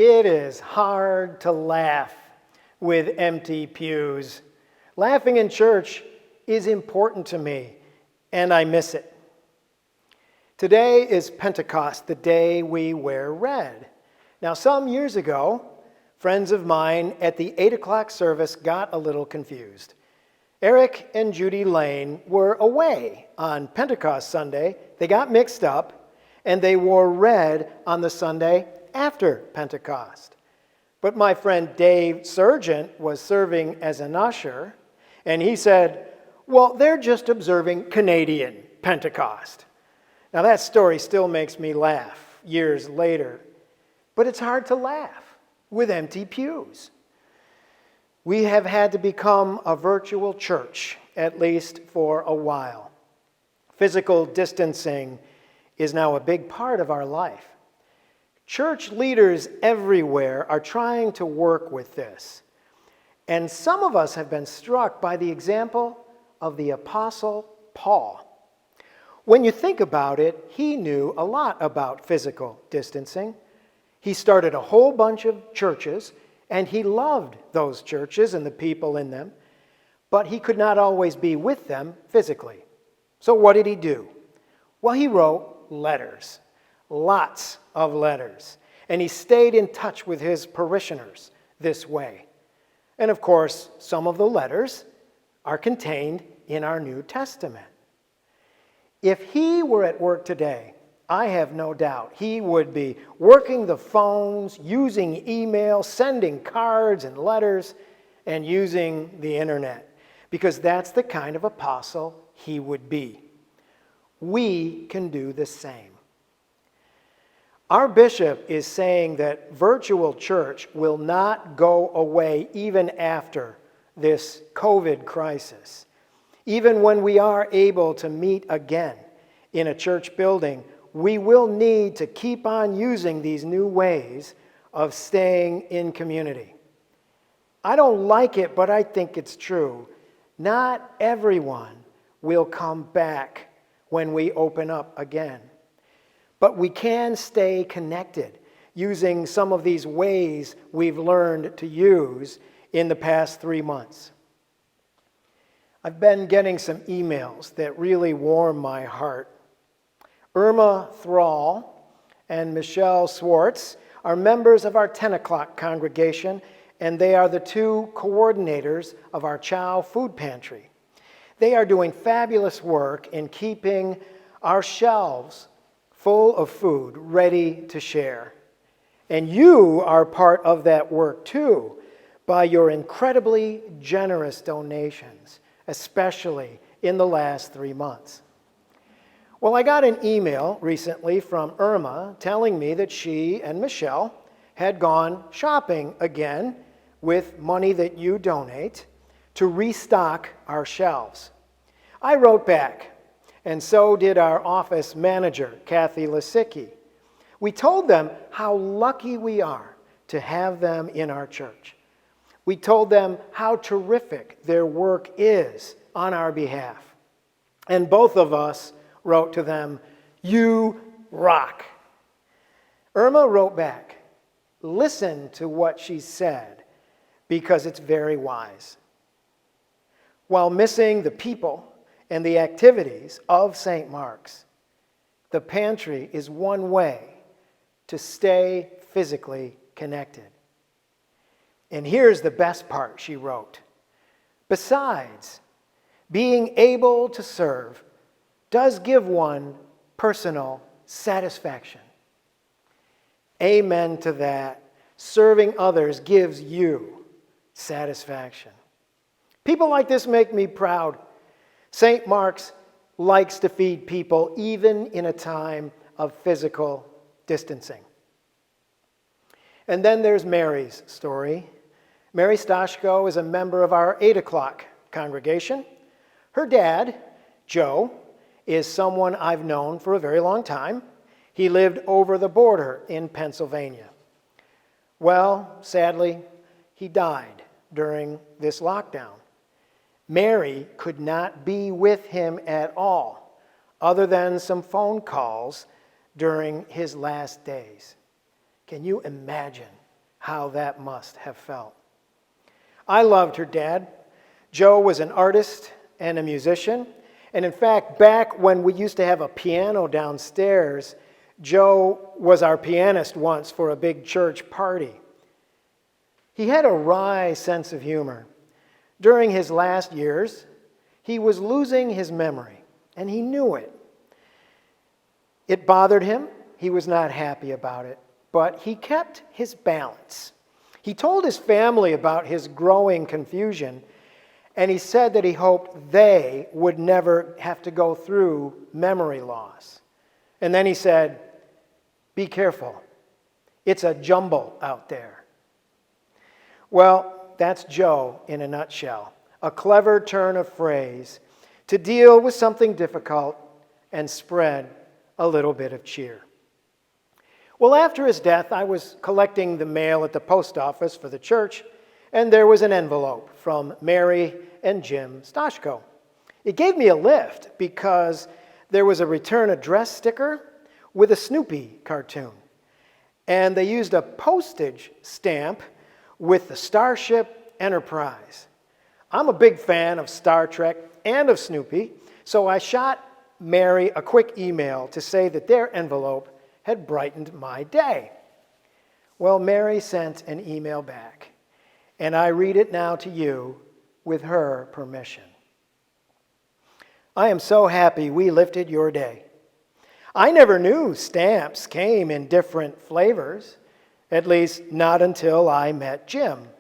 It is hard to laugh with empty pews. Laughing in church is important to me, and I miss it. Today is Pentecost, the day we wear red. Now, some years ago, friends of mine at the 8 o'clock service got a little confused. Eric and Judy Lane were away on Pentecost Sunday. They got mixed up, and they wore red on the Sunday after Pentecost. But my friend Dave Sargent was serving as an usher, and he said, well, they're just observing Canadian Pentecost. Now that story still makes me laugh years later, but it's hard to laugh with empty pews. We have had to become a virtual church, at least for a while. Physical distancing is now a big part of our life. Church leaders everywhere are trying to work with this. And some of us have been struck by the example of the Apostle Paul. When you think about it, he knew a lot about physical distancing. He started a whole bunch of churches, and he loved those churches and the people in them, but he could not always be with them physically. So what did he do? Well, he wrote letters. Lots of letters. And he stayed in touch with his parishioners this way. And of course, some of the letters are contained in our New Testament. If he were at work today, I have no doubt he would be working the phones, using email, sending cards and letters, and using the internet, because that's the kind of apostle he would be. We can do the same. Our bishop is saying that virtual church will not go away even after this COVID crisis. Even when we are able to meet again in a church building, we will need to keep on using these new ways of staying in community. I don't like it, but I think it's true. Not everyone will come back when we open up again. But we can stay connected using some of these ways we've learned to use in the past 3 months. I've been getting some emails that really warm my heart. Irma Thrall and Michelle Swartz are members of our 10 o'clock congregation, and they are the two coordinators of our Chow food pantry. They are doing fabulous work in keeping our shelves full of food ready to share. And you are part of that work too by your incredibly generous donations, especially in the last 3 months. Well, I got an email recently from Irma telling me that she and Michelle had gone shopping again with money that you donate to restock our shelves. I wrote back, and so did our office manager, Kathy Lisicki. We told them how lucky we are to have them in our church. We told them how terrific their work is on our behalf. And both of us wrote to them, "You rock." Irma wrote back, "Listen to what she said, because it's very wise." While missing the people and the activities of St. Mark's, the pantry is one way to stay physically connected. And here's the best part, she wrote. Besides, being able to serve does give one personal satisfaction. Amen to that. Serving others gives you satisfaction. People like this make me proud. St. Mark's likes to feed people even in a time of physical distancing. And then there's Mary's story. Mary Stashko is a member of our 8 o'clock congregation. Her dad, Joe, is someone I've known for a very long time. He lived over the border in Pennsylvania. Well, sadly, he died during this lockdown. Mary could not be with him at all, other than some phone calls during his last days. Can you imagine how that must have felt. I loved her dad. Joe was an artist and a musician. And in fact, back when we used to have a piano downstairs, Joe was our pianist once for a big church party. He had a wry sense of humor. During his last years, he was losing his memory, and he knew it. It bothered him. He was not happy about it, but he kept his balance. He told his family about his growing confusion, and he said that he hoped they would never have to go through memory loss. And then he said, "Be careful. It's a jumble out there." Well, that's Joe in a nutshell. A clever turn of phrase to deal with something difficult and spread a little bit of cheer. Well, after his death, I was collecting the mail at the post office for the church, and there was an envelope from Mary and Jim Stoshko. It gave me a lift because there was a return address sticker with a Snoopy cartoon, and they used a postage stamp with the Starship Enterprise. I'm a big fan of Star Trek and of Snoopy, so I shot Mary a quick email to say that their envelope had brightened my day. Well, Mary sent an email back, and I read it now to you with her permission. "I am so happy we lifted your day. I never knew stamps came in different flavors, at least not until I met Jim.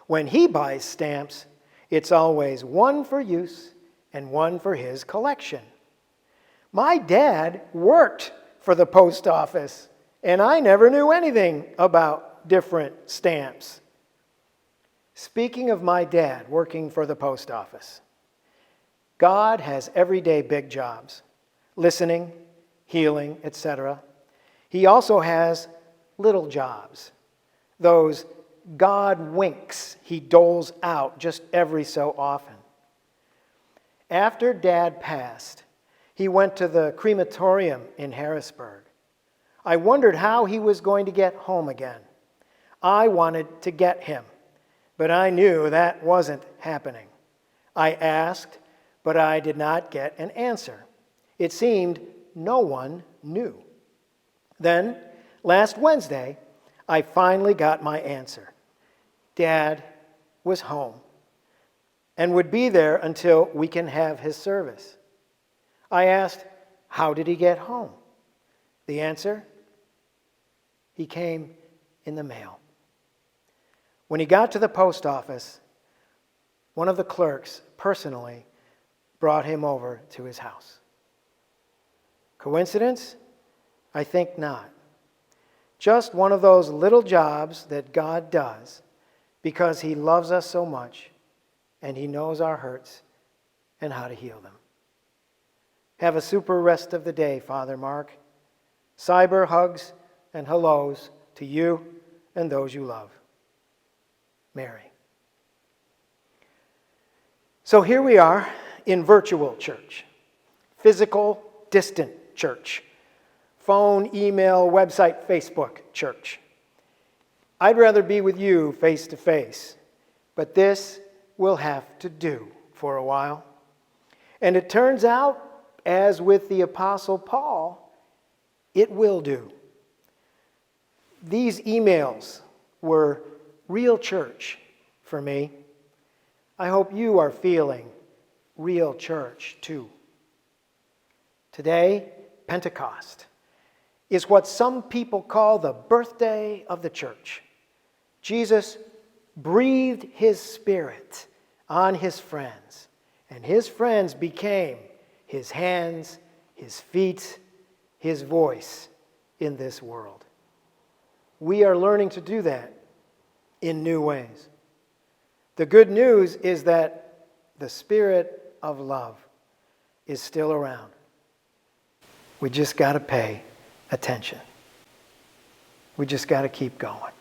When he buys stamps, it's always one for use and one for his collection. My dad worked for the post office, and I never knew anything about different stamps." Speaking of my dad working for the post office, God has everyday big jobs, listening, healing, etc. He also has little jobs, those God winks he doles out just every so often. After Dad passed, he went to the crematorium in Harrisburg. I wondered how he was going to get home again. I wanted to get him, but I knew that wasn't happening. I asked, but I did not get an answer. It seemed no one knew. Then, last Wednesday, I finally got my answer. Dad was home and would be there until we can have his service. I asked, how did he get home? The answer? He came in the mail. When he got to the post office, one of the clerks personally brought him over to his house. Coincidence? I think not. Just one of those little jobs that God does because he loves us so much and he knows our hurts and how to heal them. Have a super rest of the day, Father Mark. Cyber hugs and hellos to you and those you love. Mary. So here we are in virtual church, physical, distant church, phone, email, website, Facebook church. I'd rather be with you face to face, but this will have to do for a while. And it turns out, as with the Apostle Paul, it will do. These emails were real church for me. I hope you are feeling real church too. Today, Pentecost, is what some people call the birthday of the church. Jesus breathed his Spirit on his friends, and his friends became his hands, his feet, his voice in this world. We are learning to do that in new ways. The good news is that the Spirit of love is still around. We just got to pay attention. We just got to keep going.